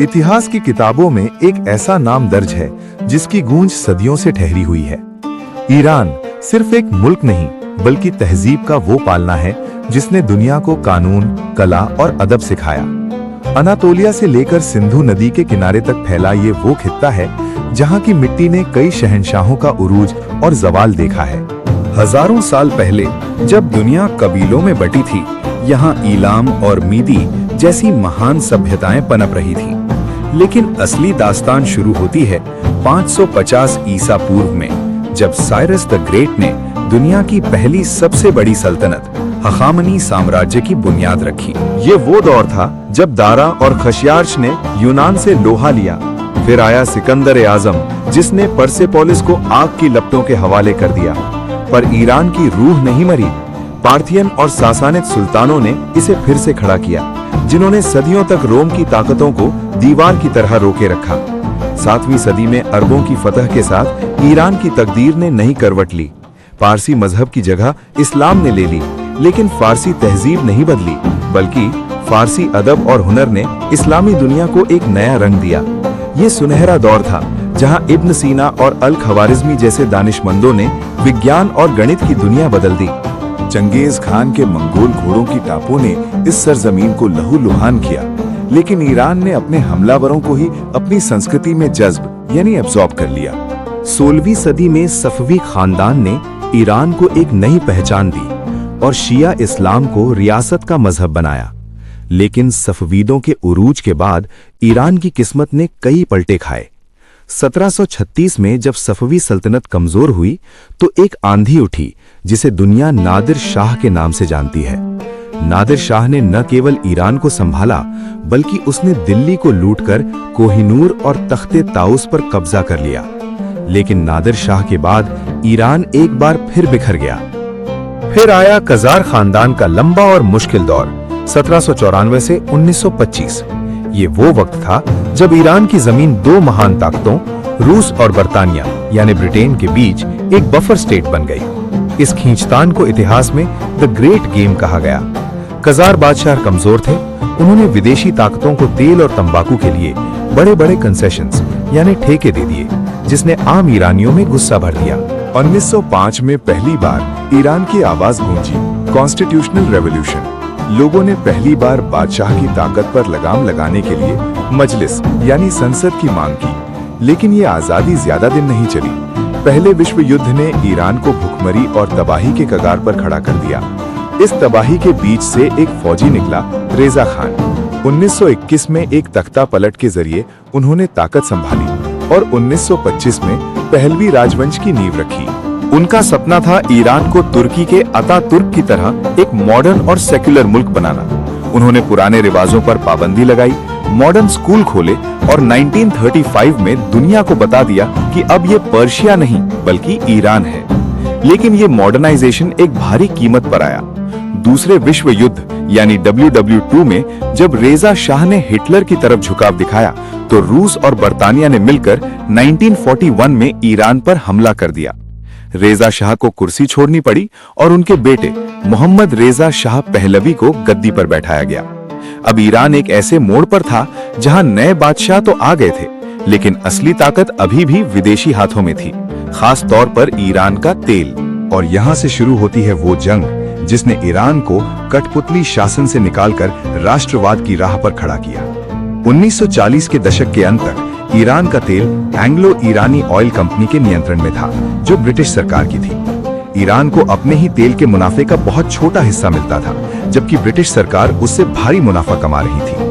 इतिहास की किताबों में एक ऐसा नाम दर्ज है जिसकी गूंज सदियों से ठहरी हुई है। ईरान सिर्फ एक मुल्क नहीं बल्कि तहजीब का वो पालना है जिसने दुनिया को कानून, कला और अदब सिखाया। अनातोलिया से लेकर सिंधु नदी के किनारे तक फैला ये वो खित्ता है जहाँ की मिट्टी ने कई शहंशाहों का उरूज और जवाल देखा है। हजारों साल पहले जब दुनिया कबीलों में बटी थी, यहाँ ईलाम और मीदी जैसी महान सभ्यताएं पनप रही थी। लेकिन असली दास्तान शुरू होती है 550 ईसा पूर्व में, जब साइरस द ग्रेट ने दुनिया की पहली सबसे बड़ी सल्तनत हखामनी साम्राज्य की बुनियाद रखी। ये वो दौर था जब दारा और खशियार्श ने यूनान से लोहा लिया। फिर आया सिकंदर आजम जिसने परसेपोलिस को आग की लपटों के हवाले कर दिया। पर ईरान की रूह नहीं मरी। पार्थियन और सासानिद सुल्तानों ने इसे फिर से खड़ा किया, जिन्होंने सदियों तक रोम की ताकतों को दीवार की तरह रोके रखा। 7वीं सदी में अरबों की फतह के साथ ईरान की तकदीर ने नई करवट ली। पारसी मजहब की जगह इस्लाम ने ले ली, लेकिन फारसी तहजीब नहीं बदली, बल्कि फारसी अदब और हुनर ने इस्लामी दुनिया को एक नया रंग दिया। ये सुनहरा दौर था जहां इब्न सीना और अल खवारिज्मी जैसे दानिशमंदों ने विज्ञान और गणित की दुनिया बदल दी। चंगेज खान के मंगोल घोड़ों की टापों ने इस सरजमीन को लहूलुहान किया, लेकिन ईरान ने अपने हमलावरों को ही अपनी संस्कृति में जज्ब यानी एब्जॉर्ब कर लिया। 16वीं सदी में सफवी खानदान ने ईरान को एक नई पहचान दी और शिया इस्लाम को रियासत का मजहब बनाया। लेकिन सफवीदों के उरूज के बाद ईरान की किस्मत ने कई पलटे खाए। 1736 में जब सफवी सल्तनत कमजोर हुई तो एक आंधी उठी जिसे दुनिया नादिर शाह के नाम से जानती है। नादिर शाह ने न केवल ईरान को संभाला, बल्कि उसने दिल्ली को लूटकर कोहिनूर और तख्ते ताउस पर कब्जा कर लिया। लेकिन नादिर शाह के बाद ईरान एक बार फिर बिखर गया। फिर आया कजार खानदान का लंबा और मुश्किल दौर 1794 से 1925। ये वो वक्त था जब ईरान की जमीन दो महान ताकतों रूस और बर्तानिया यानी ब्रिटेन के बीच एक बफर स्टेट बन गई। इस खींचतान को इतिहास में द ग्रेट गेम कहा गया। कजार बादशाह कमजोर थे। उन्होंने विदेशी ताकतों को तेल और तंबाकू के लिए बड़े बड़े कंसेशंस यानी ठेके दे दिए, जिसने आम ईरानियों में गुस्सा भर दिया। 1905 में पहली बार ईरान की आवाज गूंजी, कॉन्स्टिट्यूशनल रेवोल्यूशन। लोगों ने पहली बार बादशाह की ताकत पर लगाम लगाने के लिए मजलिस यानी संसद की मांग की। लेकिन ये आजादी ज्यादा दिन नहीं चली। पहले विश्व युद्ध ने ईरान को भुखमरी और तबाही के कगार पर खड़ा कर दिया। इस तबाही के बीच से एक फौजी निकला, रेजा खान। 1921 में एक तख्ता पलट के जरिए उन्होंने ताकत संभाली और 1925 में पहलवी राजवंश की नींव रखी। उनका सपना था ईरान को तुर्की के अतातुर्क की तरह एक मॉडर्न और सेक्युलर मुल्क बनाना। उन्होंने पुराने रिवाजों पर पाबंदी लगाई, मॉडर्न स्कूल खोले और 1935 में दुनिया को बता दिया कि अब ये पर्शिया नहीं बल्कि ईरान है। लेकिन ये मॉडर्नाइजेशन एक भारी कीमत पर आया। दूसरे विश्व युद्ध यानी WW2 में जब रेजा शाह ने हिटलर की तरफ झुकाव दिखाया तो रूस और बर्तानिया ने मिलकर 1941 में ईरान पर हमला कर दिया। रेजा शाह को कुर्सी छोड़नी पड़ी और उनके बेटे मोहम्मद रेजा शाह पहलवी को गद्दी पर बैठाया गया। अब ईरान एक ऐसे मोड़ पर था जहां नए बादशाह तो आ गए थे, लेकिन असली ताकत अभी भी विदेशी हाथों में थी, खास तौर पर ईरान का तेल। और यहाँ से शुरू होती है वो जंग जिसने ईरान को कठपुतली शासन से निकालकर राष्ट्रवाद की राह पर खड़ा किया। 1940 के दशक के अंत तक ईरान का तेल एंग्लो ईरानी ऑयल कंपनी के नियंत्रण में था, जो ब्रिटिश सरकार की थी। ईरान को अपने ही तेल के मुनाफे का बहुत छोटा हिस्सा मिलता था, जबकि ब्रिटिश सरकार उससे भारी मुनाफा कमा रही थी।